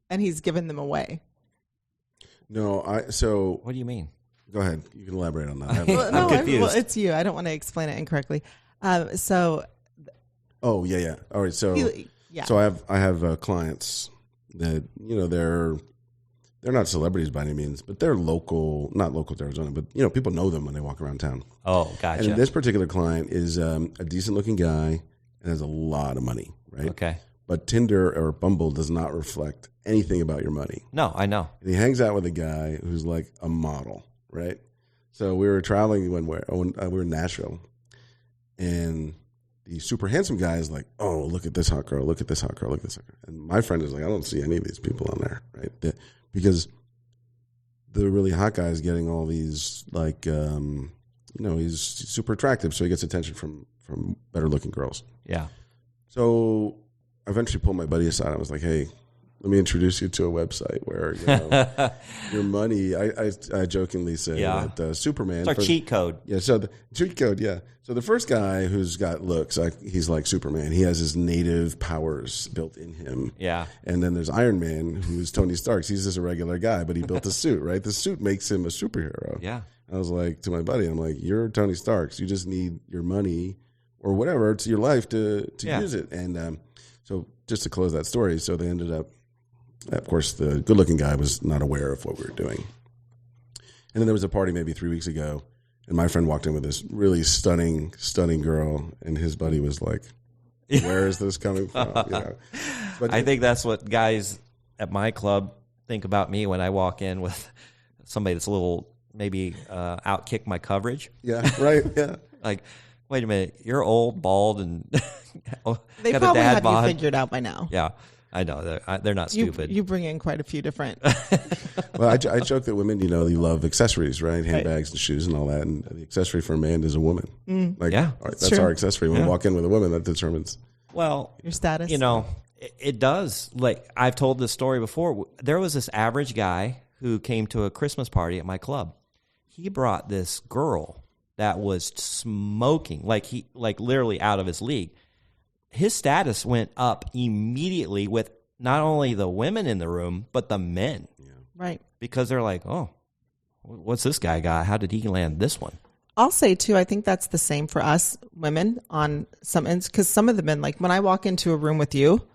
and he's giving them away. No, so What do you mean? go ahead. You can elaborate on that. I'm confused. It's you. I don't want to explain it incorrectly. Oh yeah. All right. So So I have clients that they're not celebrities by any means, but they're local, not local to Arizona, but people know them when they walk around town. Oh, gotcha. And this particular client is a decent looking guy and has a lot of money, right? Okay. But Tinder or Bumble does not reflect anything about your money. No, I know. And he hangs out with a guy who's like a model, right? So we were traveling when we were in Nashville, and the super handsome guy is like, oh, look at this hot girl, look at this hot girl, look at this hot girl. And my friend is like, I don't see any of these people on there, right? Because the really hot guy is getting all these, like, he's super attractive, so he gets attention from better looking girls. Yeah. So I eventually pulled my buddy aside. I was like, hey, let me introduce you to a website where your money. I jokingly say that Superman. It's our cheat code. Yeah, so the cheat code. Yeah, so the first guy who's got looks, he's like Superman. He has his native powers built in him. Yeah, and then there's Iron Man, who's Tony Stark. He's just a regular guy, but he built a suit. Right, the suit makes him a superhero. Yeah, I was like to my buddy, I'm like, you're Tony Stark. So you just need your money or whatever. It's your life to use it. And so just to close that story, so they ended up. Of course, the good-looking guy was not aware of what we were doing. And then there was a party maybe 3 weeks ago, and my friend walked in with this really stunning girl, and his buddy was like, where is this coming from? But I think that's what guys at my club think about me when I walk in with somebody that's a little maybe outkick my coverage. Yeah, right, yeah. Like, wait a minute, you're old, bald, and they got probably a dad have bod. you figured out by now. Yeah. I know they're not stupid. You bring in quite a few different. Well, I joke that women, they love accessories, right? Handbags and shoes and all that. And the accessory for a man is a woman. That's true. our accessory. When we walk in with a woman, that determines. Well, your status. It does. Like, I've told this story before. There was this average guy who came to a Christmas party at my club. He brought this girl that was smoking, like literally out of his league. His status went up immediately with not only the women in the room, but the men. Yeah. Right. Because they're like, oh, what's this guy got? How did he land this one? I'll say, too, I think that's the same for us women on some ends. Because some of the men, like when I walk into a room with you,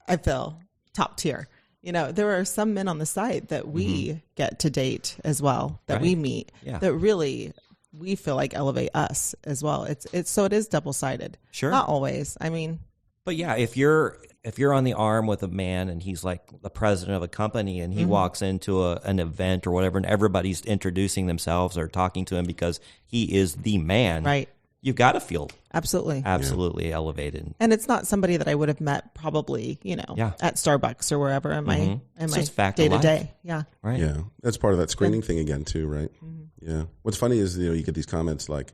I feel top tier. There are some men on the site that we get to date as well, that we meet, that really... we feel like elevate us as well. So it is double-sided. Sure. Not always. I mean, but yeah, if you're on the arm with a man and he's like the president of a company and he walks into an event or whatever and everybody's introducing themselves or talking to him because he is the man. Right. You've got to feel absolutely elevated. And it's not somebody that I would have met probably, at Starbucks or wherever in my day to day. Yeah. Right. Yeah. That's part of that screening thing again too, right? Mm-hmm. Yeah. What's funny is, you get these comments like,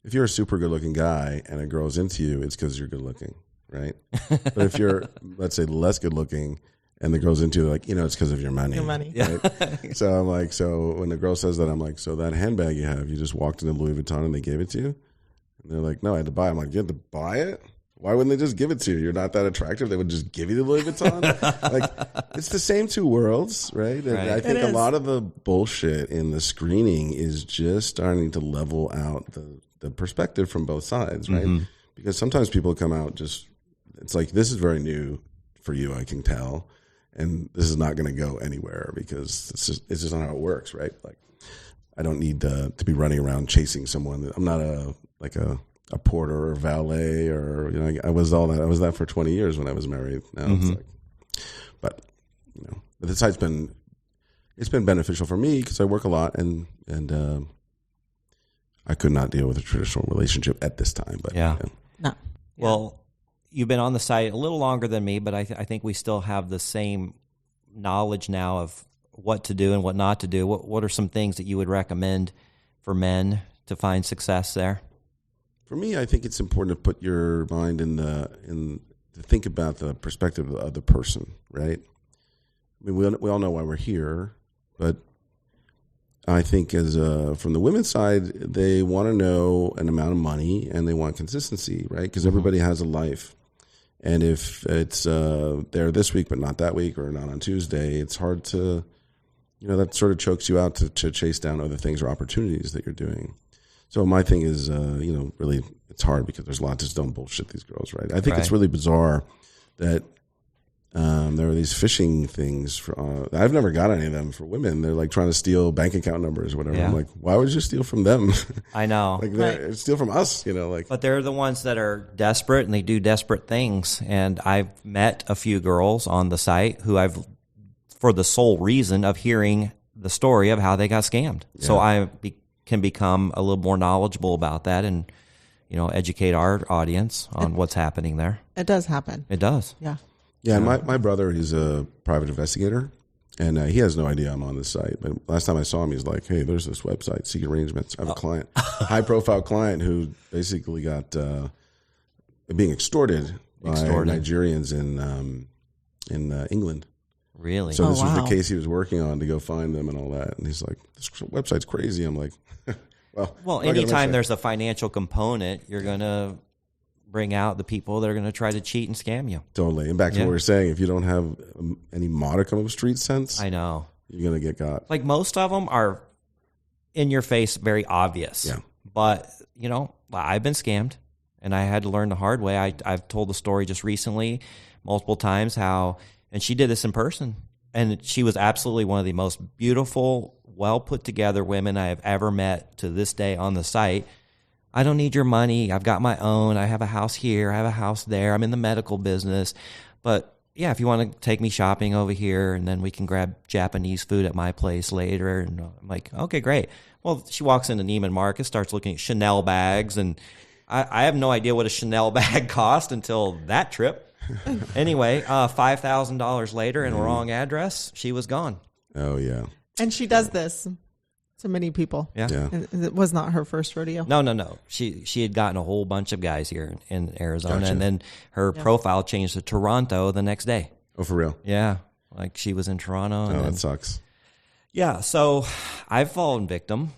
if you're a super good looking guy and a girl's into you, it's because you're good looking, right? But if you're, let's say, less good looking and the girl's into you, like, it's because of your money. Your money. Right? Yeah. So I'm like, so when the girl says that, I'm like, so that handbag you have, you just walked into Louis Vuitton and they gave it to you? And they're like, no, I had to buy it. I'm like, you had to buy it? Why wouldn't they just give it to you? You're not that attractive. They would just give you the Louis Vuitton. Like, it's the same two worlds, right? And I think a lot of the bullshit in the screening is just starting to level out the perspective from both sides, right? Mm-hmm. Because sometimes people come out it's like, this is very new for you, I can tell. And this is not going to go anywhere because it's just not how it works, right? Like, I don't need to be running around chasing someone. I'm not a porter or valet or I was all that. I was that for 20 years when I was married. Now it's like, but the site's been beneficial for me because I work a lot and I could not deal with a traditional relationship at this time. But no. Well, you've been on the site a little longer than me, but I think we still have the same knowledge now of what to do and what not to do. What are some things that you would recommend for men to find success there? For me, I think it's important to put your mind to think about the perspective of the other person, right? I mean, we all know why we're here, but I think as from the women's side, they want to know an amount of money and they want consistency, right? Because everybody has a life, and if it's there this week but not that week or not on Tuesday, it's hard to, that sort of chokes you out to chase down other things or opportunities that you're doing. So my thing is, really, it's hard because there's a lot just don't bullshit these girls, right? I think it's really bizarre that there are these phishing things. I've never got any of them for women. They're like trying to steal bank account numbers or whatever. Yeah. I'm like, why would you steal from them? I know. Steal from us, But they're the ones that are desperate and they do desperate things. And I've met a few girls on the site who for the sole reason of hearing the story of how they got scammed. Yeah. So I can become a little more knowledgeable about that and, educate our audience on what's happening there. It does happen. It does. Yeah. Yeah, and my brother, he's a private investigator, and he has no idea I'm on this site. But last time I saw him, he's like, hey, there's this website, Secret Arrangements. I have a client, high-profile client who basically got being extorted by Nigerians in England. Really? So this was wow. the case he was working on to go find them and all that. And he's like, this website's crazy. I'm like, well, anytime there's a financial component, you're going to bring out the people that are going to try to cheat and scam you. Totally. And back to what we were saying, if you don't have any modicum of street sense, I know. You're going to get got. Like most of them are in your face, very obvious. Yeah. But, I've been scammed, and I had to learn the hard way. I've told the story just recently multiple times and she did this in person, and she was absolutely one of the most beautiful, well put together women I have ever met to this day on the site. I don't need your money. I've got my own. I have a house here. I have a house there. I'm in the medical business. But yeah, if you want to take me shopping over here, and then we can grab Japanese food at my place later. And I'm like, okay, great. Well, she walks into Neiman Marcus, starts looking at Chanel bags, and I have no idea what a Chanel bag cost until that trip. Anyway, $5,000 later in a wrong address, she was gone. Oh, yeah. And she does this to many people. Yeah. And it was not her first rodeo. No. She had gotten a whole bunch of guys here in Arizona, Gotcha. and then her profile changed to Toronto the next day. Oh, for real? Yeah, like she was in Toronto. Oh, that sucks. Yeah, so I've fallen victim,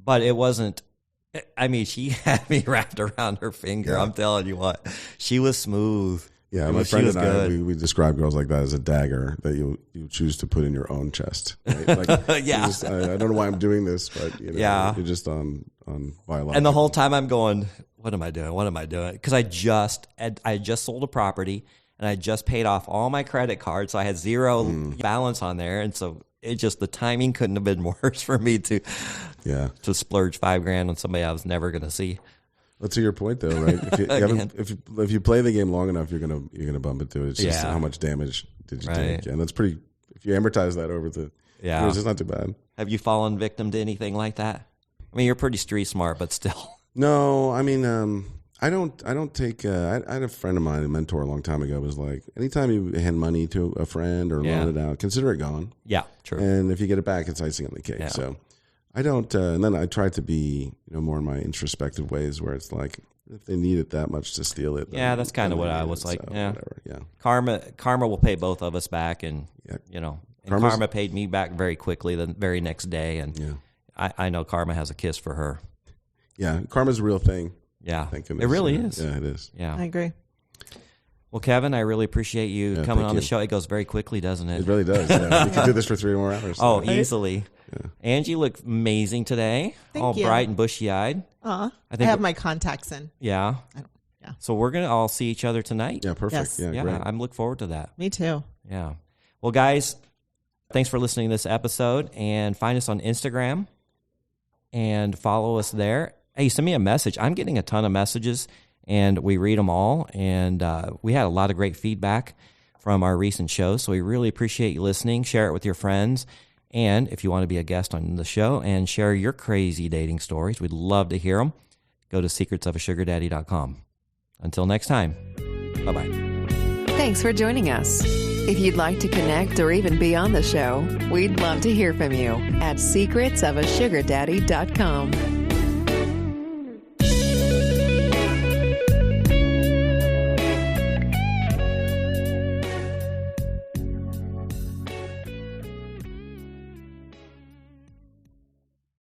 but it wasn't. I mean, she had me wrapped around her finger. Yeah. I'm telling you what, she was smooth. Yeah, my friend and I, we describe girls like that as a dagger that you choose to put in your own chest. Right? Like, Yeah. I don't know why I'm doing this, but you're just on biological. And the whole time I'm going, what am I doing? What am I doing? Because I just sold a property, and I just paid off all my credit cards, so I had zero balance on there, and so the timing couldn't have been worse for me to splurge $5,000 on somebody I was never going to see. Well, to your point, though, right? If you play the game long enough, you're gonna bump into it. It's just how much damage did you take, and that's pretty. If you amortize that over the years, it's not too bad. Have you fallen victim to anything like that? I mean, you're pretty street smart, but still. No, I mean, I don't take. I had a friend of mine, a mentor, a long time ago, was like, anytime you hand money to a friend or loan it out, consider it gone. Yeah, true. And if you get it back, it's icing on the cake. Yeah. So. I don't, and then I try to be, more in my introspective ways, where it's like, if they need it that much to steal it, yeah, that's kind of what I was like. So, yeah, whatever, yeah. Karma will pay both of us back, and and Karma paid me back very quickly the very next day, and I know Karma has a kiss for her. Yeah, karma's a real thing. Yeah, it really is. Yeah, it is. Yeah, I agree. Well, Kevin, I really appreciate you coming on the show. It goes very quickly, doesn't it? It really does. Yeah. We could do this for 3 more hours. Oh, easily. Yeah. Angie looked amazing today. Thank you. Bright and bushy-eyed. I have my contacts in. Yeah. Yeah. So we're going to all see each other tonight. Yeah, perfect. Yes. Yeah, great. I'm looking forward to that. Me too. Yeah. Well, guys, thanks for listening to this episode, and find us on Instagram and follow us there. Hey, send me a message. I'm getting a ton of messages, and we read them all, and we had a lot of great feedback from our recent shows, so we really appreciate you listening. Share it with your friends, and if you want to be a guest on the show and share your crazy dating stories, we'd love to hear them. Go to secretsofasugardaddy.com. Until next time, bye-bye. Thanks for joining us. If you'd like to connect or even be on the show, we'd love to hear from you at secretsofasugardaddy.com.